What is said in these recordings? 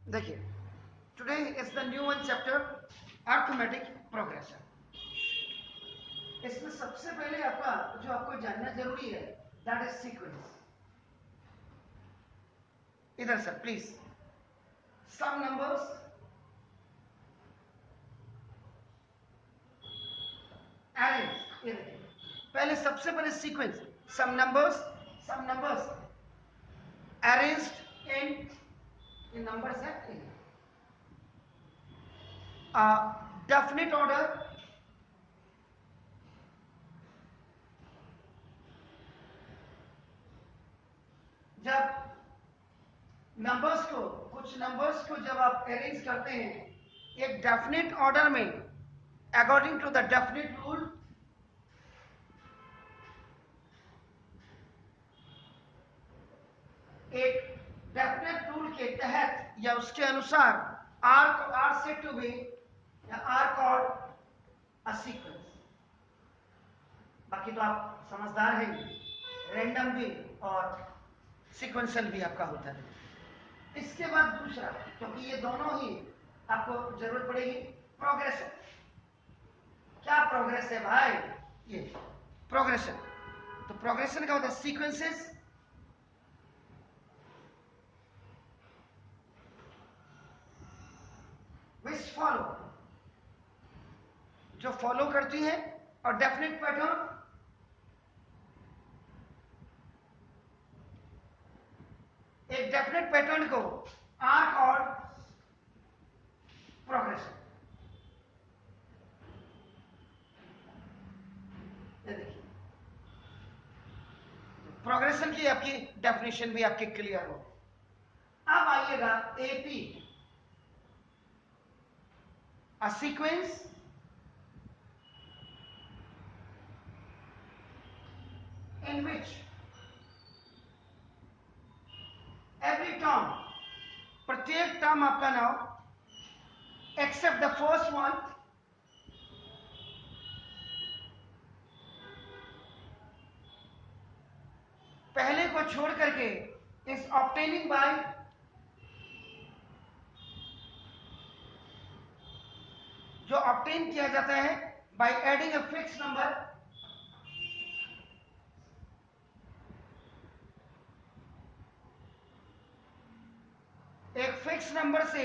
देखिए, today is the new one chapter arithmetic progression. इसमें सबसे पहले आपका जो आपको जानना जरूरी है दैट इज सीक्वेंस। इधर sir please, some numbers arrange. ये देखिए, पहले सबसे पहले sequence, some numbers arranged in numbers है इन डेफिनेट ऑर्डर, जब कुछ नंबर्स को जब आप अरेंज करते हैं एक डेफिनेट ऑर्डर में according to the definite rule, एक डेफिनेट रूल के तहत या उसके अनुसार आर सेड टू बी या आर कॉल्ड अ सीक्वेंस। बाकी तो आप समझदार हैं, रैंडम भी और सीक्वेंशियल भी आपका होता है। इसके बाद दूसरा, क्योंकि ये दोनों ही आपको जरूरत पड़ेगी, प्रोग्रेशन। क्या प्रोग्रेस है भाई? ये प्रोग्रेशन। तो प्रोग्रेशन का होता है सीक्वेंसेस विच फॉलो, जो फॉलो करती है, और डेफिनेट पैटर्न, एक डेफिनेट पैटर्न को आर्क और प्रोग्रेशन। ये देखिए, प्रोग्रेशन की आपकी डेफिनेशन भी आपकी क्लियर हो। अब आइएगा AP, a sequence in which every term, प्रत्येक टर्म आपका now except the first one, पहले को छोड़ करके इज ऑब्टेनिंग बाय जो ऑब्टेन किया जाता है by adding a fix number, एक फिक्स नंबर से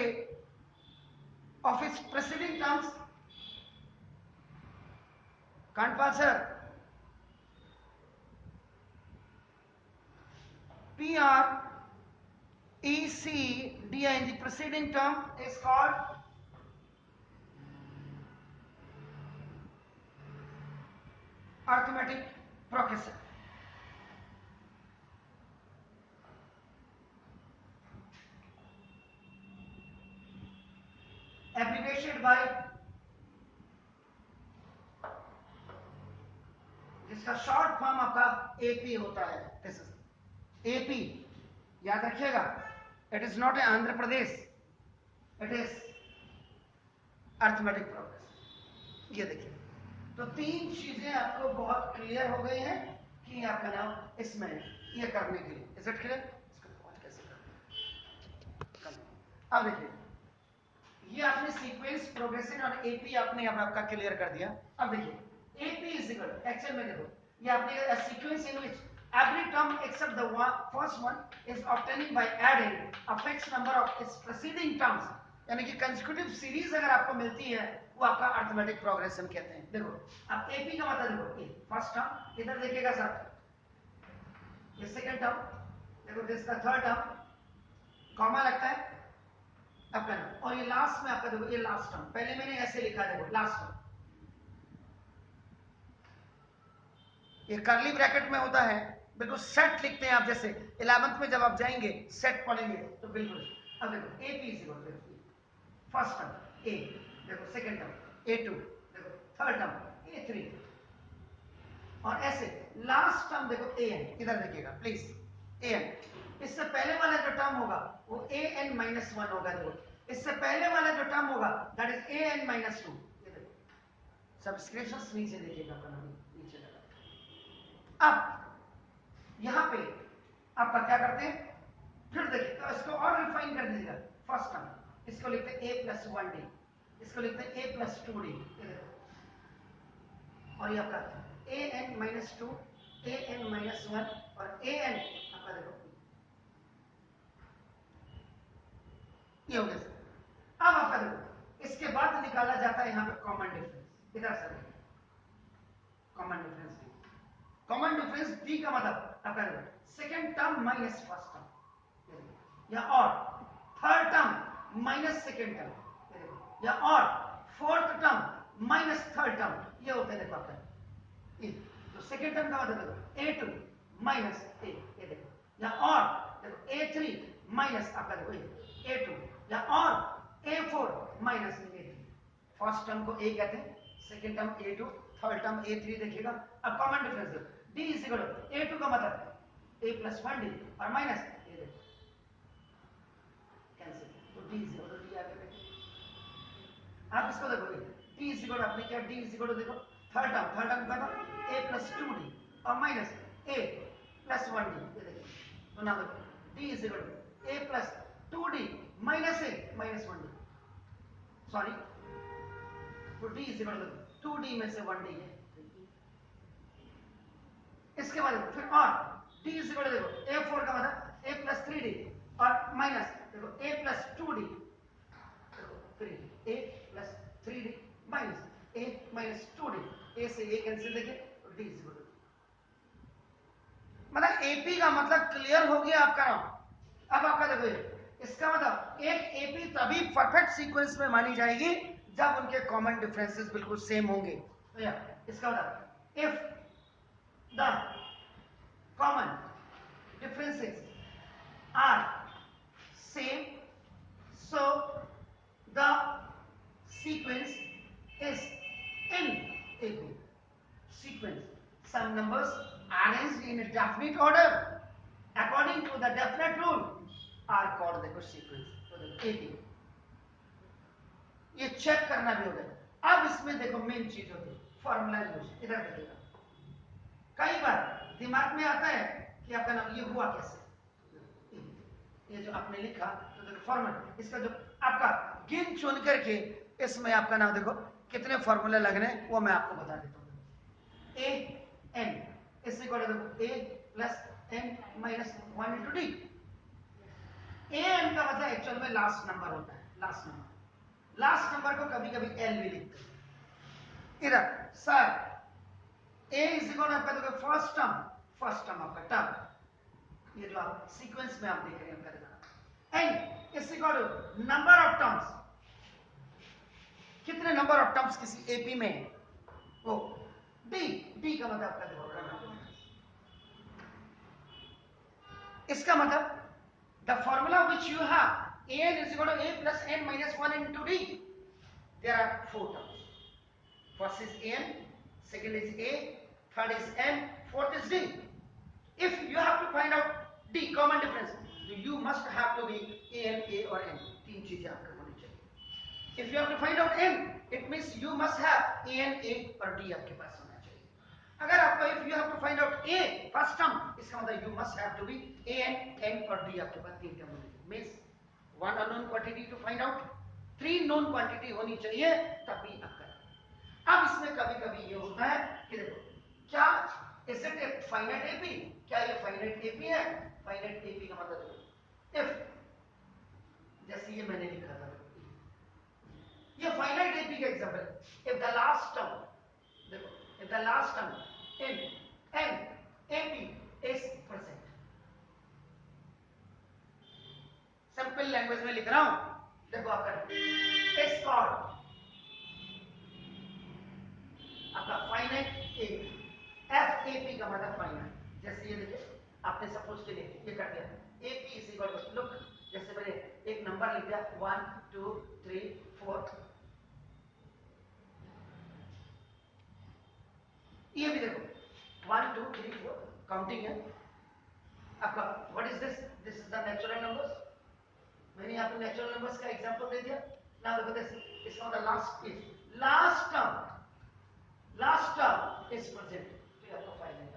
ऑफ इट्स प्रेसिडिंग टर्म्स। कांटपाल sir, P R E C D I in the preceding term is called arithmetic progression. Application by, जिसका short form आपका AP होता है। This is AP, याद रखिएगा, it is not a Andhra Pradesh, it is arithmetic progress. ये देखिए, तो तीन चीजें आपको बहुत क्लियर हो गई हैं कि आपका नाम इसमें ये करने के लिए। Is it clear? इसको कैसे करना? अब देखिए, ये आपने सीक्वेंस, प्रोग्रेशन और एपी आपने अब आपका क्लियर कर दिया। अब देखिए, एपी इज इक्वल, एक्चुअल में देखो, ये आपने sequence in which every term except the first one is obtaining by adding a fixed number of its preceding terms, यानी कि कंसेक्यूटिव सीरीज अगर आपको मिलती है वो आपका अर्थमेटिक प्रोग्रेशन कहते हैं। देखो, अब एपी का मतलब देखो, ए फर्स्ट टर्म इधर देखिएगा सर, ये सेकंड टर्म देखो, this the third term, comma लगता है आपका, और ये लास्ट में आपका देखो, ये लास्ट टर्म, पहले मैंने ऐसे लिखा, देखो लास्ट टर्म, ये कर्ली ब्रैकेट में होता है, बिल्कुल सेट लिखते हैं आप, जैसे 11th में जब आप जाएंगे सेट पढ़ेंगे तो बिल्कुल। अब देखो A P is first term a, देखो सेकंड टर्म ए टू, देखो थर्ड टर्म ए थ्री, और ऐसे लास्ट टर्म देखो ए एन, इधर देखिएगा प्लीज, ए एन। इससे पहले वाला जो टर्म होगा वो ए एन माइनस वन होगा, देखो इससे पहले वाला जो टर्म होगा that is a n minus two. ये देखो सब्सक्रिप्शन नीचे देखिएगा अपना, नीचे लगा। अब यहां पे आपका क्या करते हैं, फिर देखिए, तो इसको और रिफाइन कर दीजिएगा। फर्स्ट टर्म इसको लिखते हैं a प्लस 1d, इसको लिखते हैं a प्लस 2d, और ये आपका an माइनस 2, an माइनस 1 और an आपका देखो ये हो गया। अब आपका देखो इसके बाद निकाला जाता है यहाँ पे कॉमन डिफरेंस, इधर से common difference D, common difference D का मतलब आपका देखो second term minus first term, या और third term minus second term, या और fourth term minus third term, ये होता है देखो आपका तो सेकेंड टर्म का मतलब देखो a2 माइनस a, ये देखो, या और देखो a3 माइनस आपका देखो a2, या और a4 minus a3। First term को a कहते हैं, second term a2, third term a3 देखिएगा। अब कॉमन डिफरेंस देखो d is equal to a2 का मतलब a प्लस 1d और माइनस ये देखो कैंसिल, तो d is equal to d आ गया। आप इसको देखो d इज इक्वल टू आपने क्या d इज इक्वल टू देखो थर्ड टर्म का मतलब a प्लस 2d और माइनस a प्लस 1d, ये देखो तो ना देखो d is equal to a plus 2d minus a minus 1d, sorry तो d is equal to 2d में से 1d है। इसके बाद फिर और d इज इक्वल टू देखो a4 का मतलब a प्लस 3d और माइनस देखो a प्लस 2d, देखो फिर a plus 3d minus a minus 2d, a से a कैंसिल देखिए तो d इज इक्वल टू, मतलब AP का मतलब क्लियर हो गया आपका नाम। अब आपका देखो इसका मतलब एक AP तभी परफेक्ट सीक्वेंस में मानी जाएगी जब उनके कॉमन डिफरेंसेस बिल्कुल सेम होंगे। तो या इसका मतलब if the common differences are same so the sequence is in AP sequence. Some numbers arranged in a definite order according to the definite rule are called the sequence. तो देखो AP ये check करना भी होगा। अब इसमें देखो main चीज होती है फॉर्मूला यूज, इधर देखिएगा कई बार दिमाग में आता है कि आपका नाम ये हुआ कैसे, ये जो आपने लिखा तो देखो फॉर्मूला इसका जो आपका गिन चुन करके इसमें आपका नाम देखो कितने फॉर्मूले लगने वो मैं आपको बता देता हूँ। a n is equal to a plus n minus 1 into d। a n का मतलब एक्चुअल में लास्ट नंबर होता है, लास्ट नंबर को कभी कभी l भी लिखते हैं। इधर sir a is equal to आपका देखो फर्स्ट टर्म आपका टर्म, ये जो आप सीक्वेंस में आप देख रहे हैं आपका n is equal to number of terms, कितने नंबर ऑफ टर्म्स किसी AP में है वो d का मतलब आपका देखो इसका मतलब the formula which you have an is equal to a plus n minus 1 into d, there are four terms, first is an, second is a, third is n, fourth is d। if you have to find out d common difference so you must have to be an, a और n, तीन चीजें आपको होनी चाहिए। if you have to find out n it means you must have an, a और d आपके पास होना चाहिए। अगर आपको if you have to find out a first term इसका मतलब you must have to be an, n और d आपके पास तीन टर्म होनी चाहिए। means one unknown quantity to find out, three known quantity होनी चाहिए तभी आपका। अब इसमें कभी कभी ये होता है कि देखो क्या is it a finite AP, क्या ये finite AP है? finite AP का मतलब देखो if जैसे ये मैंने लिखा था ये finite AP का example, if the last term देखो if the last term in n AP is present, simple language में लिख रहा हूं देखो आपका इस कॉर्ड आपका फाइनाइट AP, FAP का मतलब फाइनाइट। जैसे ये देखिए आपने सपोज के लिए ये कर दिया AP is equal to look, जैसे मैंने एक नंबर लिख दिया 1 2 3 4, ये भी देखो 1 2 3 4 काउंटिंग है आपका। What is this, this is the natural numbers, मैंने यहाँ पे नेचुरल नंबर्स का एग्जांपल दे दिया। नाउ देखो this is the last term is present, तो आपका फाइनाइट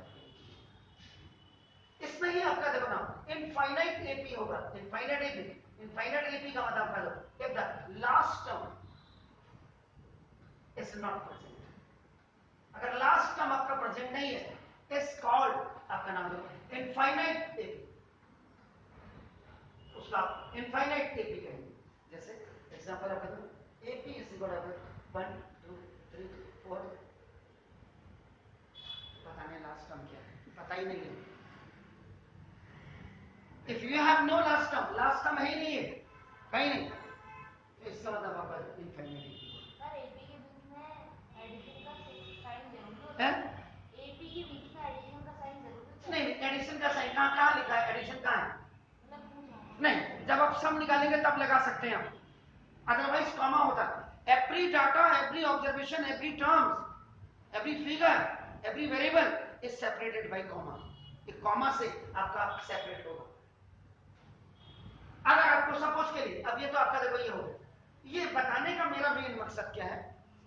इसमें ही आपका देखो ना इनफाइनाइट AP होगा, इनफाइनाइट AP का मतलब आपका इफ द नॉट प्रेजेंट। अगर लास्ट टर्म आपका प्रेजेंट नहीं है इज कॉल्ड आपका नाम है इनफाइनाइट एपी, उसका इनफाइनाइट एपी कहेंगे। जैसे एग्जांपल आप कहते एपी इज इक्वल टू 1 2 3 4, पता नहीं लास्ट टर्म क्या है, पता ही नहीं है। If you have no last term है ही नहीं है कहीं नहीं, तो इसका मतलब आपका इनफाइनाइट एपी सर एपी के बीच में एडिशन का साइन जरूरी होता है? एपी के बीच में एडिशन का साइन जरूरी होता है? नहीं, एडिशन का साइन कहाँ लिखा है? एडिशन कहाँ है? मतलब पूछ रहा हूं। नहीं, जब आप सम निकालेंगे तब लगा सकते हैं आप, अदरवाइज कॉमा होता है। Every data, every observation, every terms, every figure, every variable is separated by comma. एक कॉमा से आपका सेपरेट होगा। अगर आपको सपोज के लिए, अब ये तो आपका देखो ये हो गया, ये बताने का मेरा मेन मकसद क्या है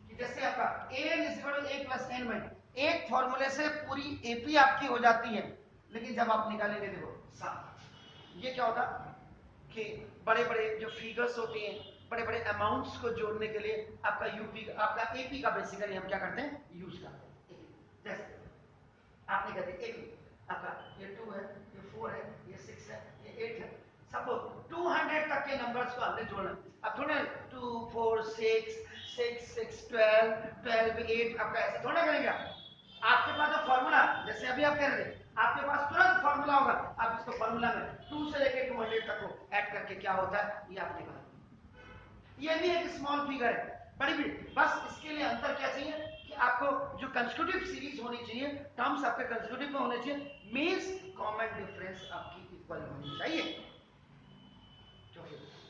कि जैसे आपका an = a + n में एक फॉर्मूले से पूरी एपी आपकी हो जाती है, लेकिन जब आप निकालेंगे देखो ये क्या होता कि बड़े बड़े जो फिगर्स होती हैं, बड़े बड़े अमाउंट्स को जोड़ने के लिए आपका यूपी, आपका एपी का बेसिकली हम क्या करते हैं, यूज करते हैं। जैसे आपने कहते एपी आपका ये 2 है, ये 4 है, ये 6 है, ये 8 है। सपोज 200 तक के नंबर्स को हमने जोड़ना, अब थोड़ा 2 4 6 6 6 12 12 8 आपका ऐसे थोड़ा करेंगे। आपके पास जो फॉर्मूला, जैसे अभी आप कह रहे थे, आपके पास तुरंत फॉर्मूला होगा, आप इसको फॉर्मूला में 2 से लेकर 200 तक को ऐड करके क्या होता है ये आपने कहा। ये भी एक स्मॉल फिगर है, बड़ी भी, बस इसके लिए अंतर क्या चाहिए कि आपको जो कंसेक्यूटिव सीरीज होनी चाहिए, टर्म्स आपके कंसेक्यूटिव में होने चाहिए, मींस कॉमन डिफरेंस आपकी इक्वल होनी चाहिए।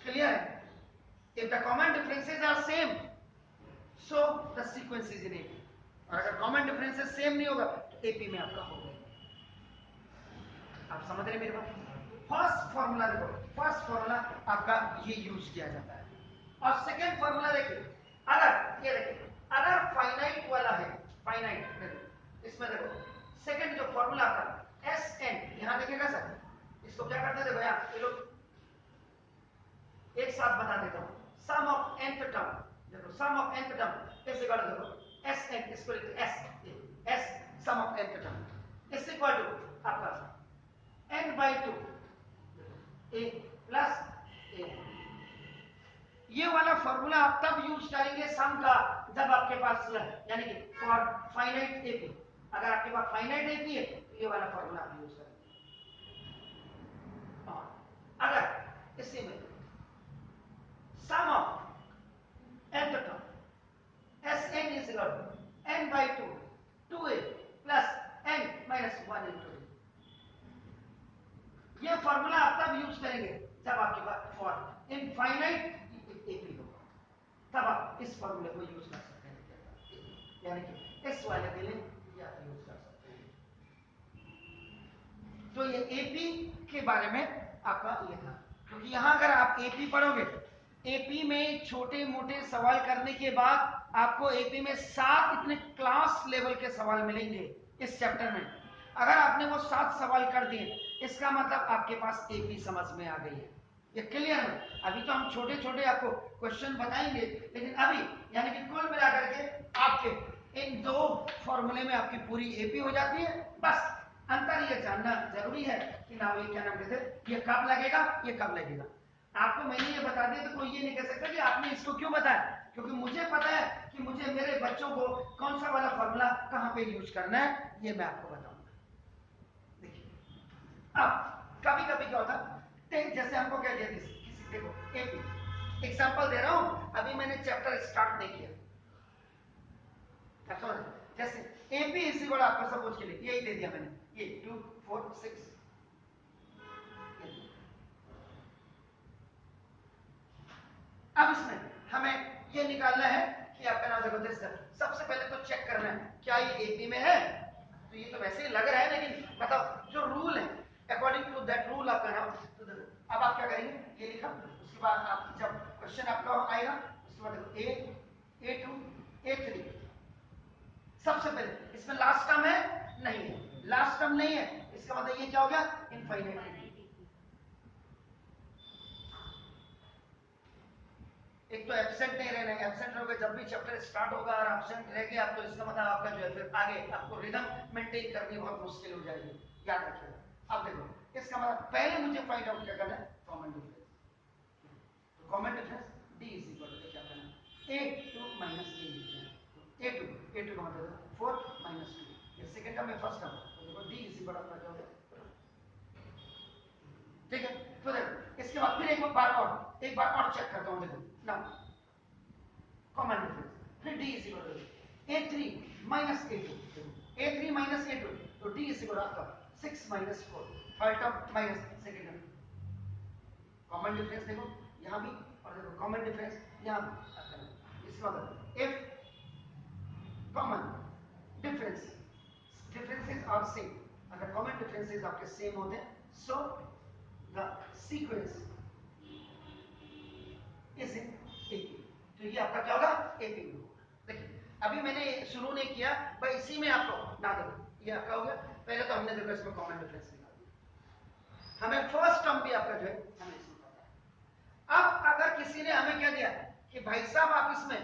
क्लियर है? If the common differences are same so the sequence is in AP, और अगर कॉमन डिफरेंसेस सेम नहीं होगा तो एपी में आपका होगा। आप समझ रहे मेरे बात? फर्स्ट फॉर्मूला देखो, फर्स्ट फॉर्मूला आपका ये यूज किया जाता है, और सेकेंड फॉर्मूला देखिए, अगर ये देखिए अगर फाइनाइट वाला है, फाइनाइट देखो इसमें देखो सेकेंड जो फॉर्मूला आपका एस एन, यहां देखिएगा सर, इसको क्या करते थे भैया ये लोग, एक साथ बता देता हूं, सम ऑफ nth टर्म, देखो sum of nth term is equal to देखो एस एन, इसको लिखते S S sum of nth term is equal to आपका n/2 a प्लस a। ये वाला फॉर्मूला आप तब यूज करेंगे सम का जब आपके पास यानी कि फॉर फाइनाइट एपी, अगर आपके पास फाइनाइट एपी है तो ये वाला फॉर्मूला आप यूज करेंगे। और अगर इसी में sum of nth term Sn is equal to n/2 2a plus n - 1 into a, ये फॉर्मूला आप तब यूज करेंगे जब आपके पास फॉर इनफाइनाइट एपी होगा, तब आप इस फॉर्मूले को यूज कर सकते हैं, यानी कि इस वाले के लिए ये आप यूज कर सकते हैं। तो ये एपी के बारे में आपका ये था, क्योंकि यहां अगर आप एपी पढ़ोगे, एपी में छोटे मोटे सवाल करने के बाद आपको एपी में 7 इतने क्लास लेवल के सवाल मिलेंगे इस चैप्टर में। अगर आपने वो 7 सवाल कर दिए, इसका मतलब आपके पास एपी समझ में आ गई है, ये क्लियर है। अभी तो हम छोटे छोटे आपको क्वेश्चन बताएंगे, लेकिन अभी यानी कि कुल मिलाकर के आपके इन 2 फॉर्मूले में आपकी पूरी एपी हो जाती है। बस अंतर ये जानना जरूरी है कि नाम ये क्या नाम कहते, ये कब लगेगा, ये कब लगेगा। आपको मैंने ये बता दिया तो कोई ये नहीं कह सकता कि आपने इसको क्यों बताया, क्योंकि मुझे पता है कि मुझे मेरे बच्चों को कौन सा वाला फॉर्मूला कहां पे यूज करना है, ये मैं आपको बताऊंगा। देखिए अब कभी कभी क्या होता है, जैसे हमको क्या दिया किसी देखो एपी एग्जांपल दे रहा हूं, अभी मैंने चैप्टर स्टार्ट नहीं किया, जैसे एपी इसी को आपको सपोज के लिए यही दे दिया मैंने, ये 2 4 6। अब इसमें हमें ये निकालना है कि आपका नाम देखो जैसे सबसे पहले तो चेक करना है क्या ये एपी में है, तो ये तो वैसे ही लग रहा है, लेकिन बताओ जो रूल है अकॉर्डिंग टू दैट रूल आपका नाम, तो देखो अब आप क्या करेंगे, ये लिखा, उसके बाद आप जब क्वेश्चन आपका आएगा उसके बाद देखो A A2 A3, सबसे पहले इसमें लास्ट टर्म है नहीं है, लास्ट टर्म नहीं है, इसका मतलब ये क्या हो गया, इनफाइनाइट। एक तो एब्सेंट नहीं रहना है, एब्सेंट रहोगे जब भी चैप्टर स्टार्ट होगा और एब्सेंट रह गया तो इसका मतलब आपका जो है फिर आगे आपको रिदम मेंटेन करनी बहुत मुश्किल हो जाएगी, याद रखिएगा। अब देखो इसका मतलब पहले मुझे फाइंड आउट क्या करना है, कॉमन डिफरेंस। तो common difference d is equal to क्या करना है, a2 माइनस a लिखते हैं। तो a2 का मतलब 4 माइनस 2, ये सेकंड टर्म में फर्स्ट टर्म, तो देखो d इज इक्वल टू क्या हो गया, ठीक है। तो देखो इसके बाद फिर एक बार और चेक करता हूं, देखो ना कॉमन डिफरेंस, फिर d is equal to a3 minus a2, a3 minus a2, तो d इज इक्वल टू आपका 6 minus 4, first term minus second term. Common difference देखो यहां भी, और देखो कॉमन डिफरेंस यहां भी। इसका मतलब if common differences are same, अगर कॉमन डिफरेंसेस आपके सेम होते हैं so the sequence is in AP, तो ये आपका क्या होगा, AP में होगा। देखिए अभी मैंने शुरू नहीं किया भाई, इसी में आपको ना देखो ये आपका हो गया, पहले तो हमने देखो इसमें कॉमन डिफरेंस निकाल दिया, हमें फर्स्ट टर्म भी आपका जो है हमें इसमें पता है। अब अगर किसी ने हमें क्या दिया कि भाई साहब आप इसमें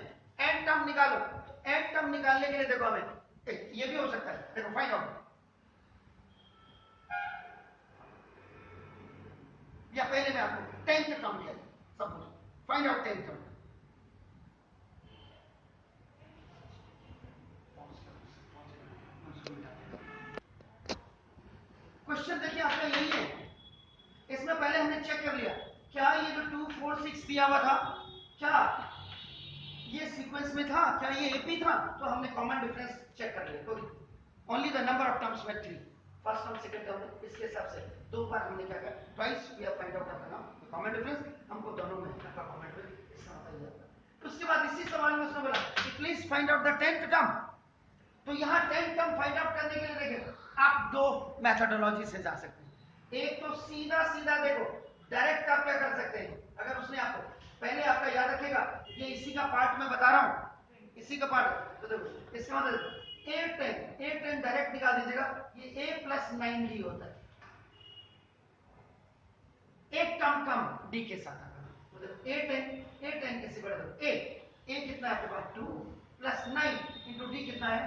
एन टर्म निकालो, तो एन टर्म निकालने के लिए देखो हमें ये भी हो सकता है, देखो फाइंड आउट, या पहले मैं आपको 10th टर्म दिया सब कुछ, find out 10th term. Question देखिए आपका यही है, इसमें पहले हमने चेक कर लिया क्या ये जो 2 4 6 दिया हुआ था क्या ये सीक्वेंस में था, क्या ये एपी था, तो हमने कॉमन डिफरेंस चेक कर लिया, तो only the number of terms में 3, फर्स्ट टर्म सेकंड टर्म, इसके हिसाब से दो बार हमने क्या किया, twice we have find out करना कॉमन डिफरेंस, हमको दोनों में का कॉमन डिफरेंस इसका मतलब ये होगा। उसके बाद इसी सवाल में उसने बोला कि please find out the 10th term, तो यहां 10th टर्म फाइंड आउट करने के लिए देखिए आप दो मेथोडोलॉजी से जा सकते हैं, एक तो सीधा सीधा देखो डायरेक्ट आप क्या कर सकते हैं, अगर उसने आपको पहले आपका याद रखेगा ये इसी का पार्ट में बता रहा हूं, इसी का पार्ट, तो देखो इसका मतलब a10 डायरेक्ट निकाल दीजिएगा, ये a प्लस 9d होता है, एक टर्म कम d के साथ आता है, तो देखो a10 कैसे बढ़ा, a कितना है आपके पास 2 प्लस 9 इंटू d कितना है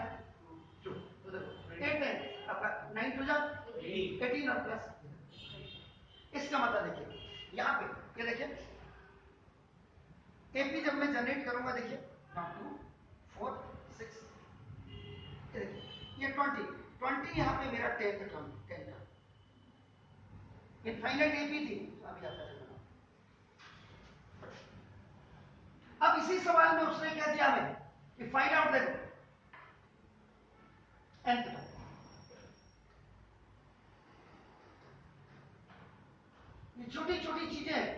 2, तो देखो a10 आपका 9 टू जा 18 और प्लस, इसका मतलब देखिए यहां पे ये देखिए एपी जब मैं जनरेट करूंगा देखिए 2 4 6, ये 20 यहां पे मेरा 10th टर्म, इनफाइनाइट एपी थी, तो अभी आता है। अब इसी सवाल में उसने क्या दिया हमें कि फाइंड आउट देखो nth टर्म, ये छोटी छोटी चीजें हैं,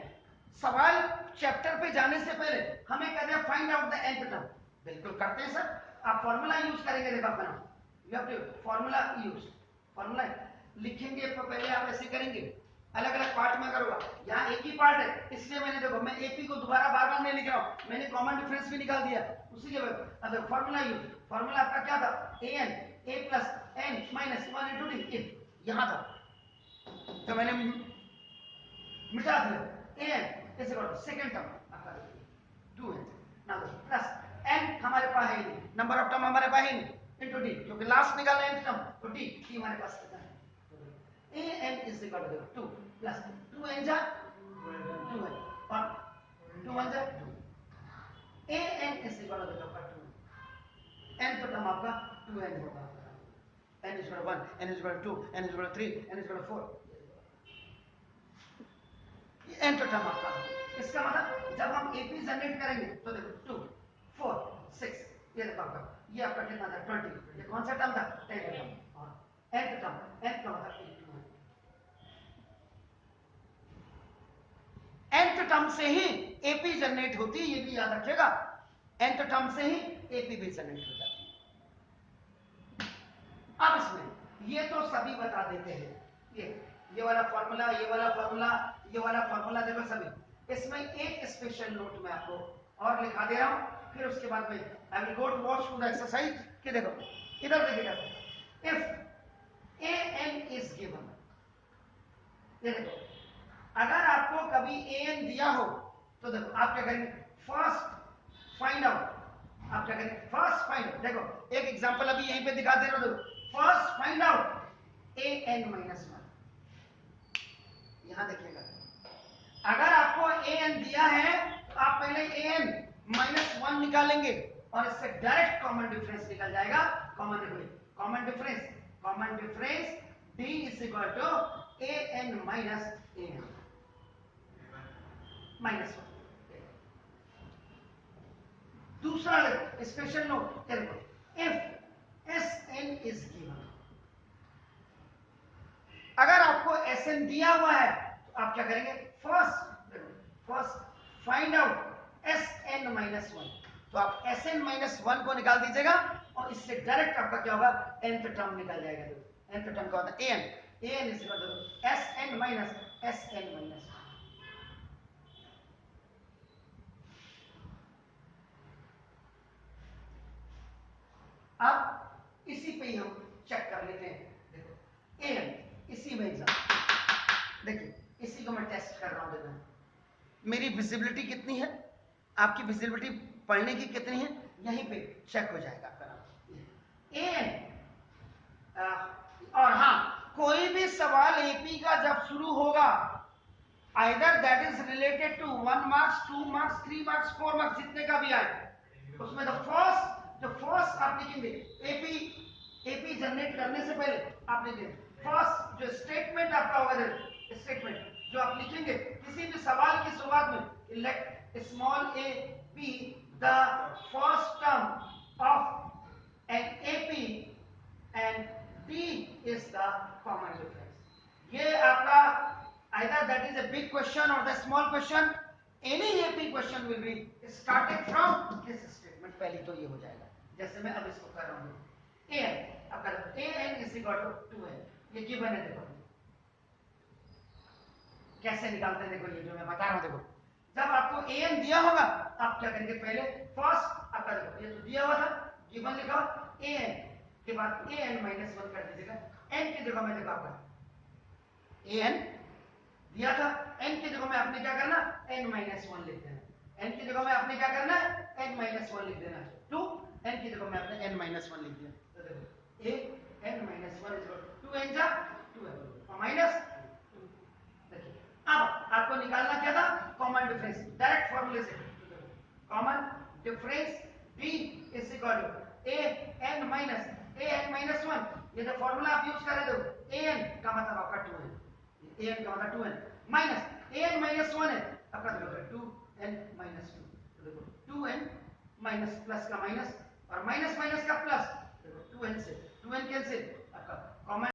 सवाल चैप्टर पे जाने से पहले हमें कह दिया find out the nth term, बिल्कुल करते हैं सर, आप फॉर्मूला यूज करेंगे, देखो अपना you have to formula use, formula लिखेंगे तो पहले आप ऐसे करेंगे, अलग अलग पार्ट में करूंगा, यहाँ एक ही पार्ट है इसलिए मैंने देखो मैं एपी को दोबारा बार बार नहीं लिख रहा हूं, मैंने कॉमन डिफरेंस भी निकाल दिया उसी के बाद फॉर्मूला यूज, फॉर्मूला आपका क्या था an a plus n minus 1 into d, यहां था तो मैंने मिटा दिया, an is equal to second term आपका 2n, नाउ प्लस n हमारे पास है नहीं, नंबर ऑफ टर्म हमारे पास है नहीं, इंटू डी, क्योंकि लास्ट निकालना है टर्म, तो डी हमारे पास कितना है, an is equal to 2 plus 2n जा 2n और 2 1 जा 2, an is equal to 2, n तो टर्म आपका 2n होगा, n is equal to 1, n is equal to 2, n is equal to 3, n is equal to 4, ये n तो term आपका, इसका मतलब जब हम AP जनरेट करेंगे तो देखो 2 4 6, ये देखो आपका ये आपका कितना था 20, ये कौन सा टर्म था 10 टर्म, और n टर्म, n का मतलब 8 nth टर्म से ही एपी जनरेट होती है, ये भी याद रखिएगा, nth टर्म से ही एपी भी जनरेट हो जाती है। अब इसमें ये तो सभी बता देते हैं, ये वाला फॉर्मूला, ये वाला फॉर्मूला, ये वाला फॉर्मूला देखो सभी, इसमें एक स्पेशल नोट मैं आपको और लिखा दे रहा हूं, फिर उसके बाद में I will go to watch to the exercise, कि देखो इधर देखिएगा, इफ an इज गिवन, ये देखो अगर आपको कभी an दिया हो तो देखो आप क्या करेंगे, फर्स्ट फाइंड आउट। आप क्या करेंगे, फर्स्ट फाइंड आउट। देखो एक एग्जांपल अभी यहीं पे दिखा दे रहा हूं, देखो फर्स्ट फाइंड आउट an-1। यहां देखिएगा, अगर आपको an दिया है तो आप पहले an-1 निकालेंगे और इससे डायरेक्ट कॉमन डिफरेंस निकल जाएगा। Common difference d is equal to an minus an minus 1। दूसरा special note, if Sn is given, अगर आपको Sn दिया हुआ है तो आप क्या करेंगे, first find out Sn minus 1। तो आप Sn माइनस 1 को निकाल दीजिएगा और इससे डायरेक्ट आपका क्या होगा, nth टर्म निकल जाएगा। nth टर्म का होता है an is equal to Sn minus Sn minus 1। अब इसी पे ही हम चेक कर लेते हैं। देखो an इसी में एग्जाम, देखिए इसी को मैं टेस्ट कर रहा हूं। देखो मेरी विजिबिलिटी कितनी है, आपकी विजिबिलिटी पढ़ने की कितनी है, यहीं पे चेक हो जाएगा आपका an। और हाँ, कोई भी सवाल एपी का जब शुरू होगा, either that is related to 1 marks 2 marks 3 marks 4 marks जितने का भी आए, उसमें जो फर्स्ट आप लिखेंगे एपी जनरेट करने से पहले आप लिखेंगे फर्स्ट जो स्टेटमेंट आपका होगा, स्टेटमेंट जो आप लिखेंगे किसी भी सवाल की शुरुआत में, let small a be the first term of an AP and d is the common difference. ये आपका either that is a big question or the small question, any AP question will be started from this statement। पहली तो ये हो जाएगा, जैसे मैं अब इसको कर रहा हूँ an, अब कर an is equal to 2n, ये गिवन है। देखो कैसे निकालते हैं, देखो ये जो मैं बता रहा हूँ, देखो जब आपको an दिया होगा आप क्या करेंगे, पहले फर्स्ट आपका देखो ये तो दिया हुआ था, गिवन लिखा an के बाद an माइनस 1 कर दीजिएगा, n की जगह में देखो आपका an दिया था, n की जगह में आपने क्या करना, n माइनस 1 लिख देना। n की जगह में आपने क्या करना है, n माइनस 1 लिख देना। 2 n की जगह में आपने n माइनस 1 लिख दिया। तो देखो a n minus 1 is equal to 2n जा 2n और माइनस 2। देखिए अब आपको निकालना क्या था, कॉमन डिफरेंस, डायरेक्ट फार्मूले से common difference d is equal to a n minus 1। ये जो फार्मूला आप यूज कर रहे हो, a n का मतलब आपका 2n, an का मतलब 2n माइनस an माइनस 1 है आपका, देखो 2n माइनस 2, तो देखो 2n माइनस प्लस का माइनस और माइनस माइनस का प्लस, देखो 2n से 2n कैंसिल, आपका कॉमन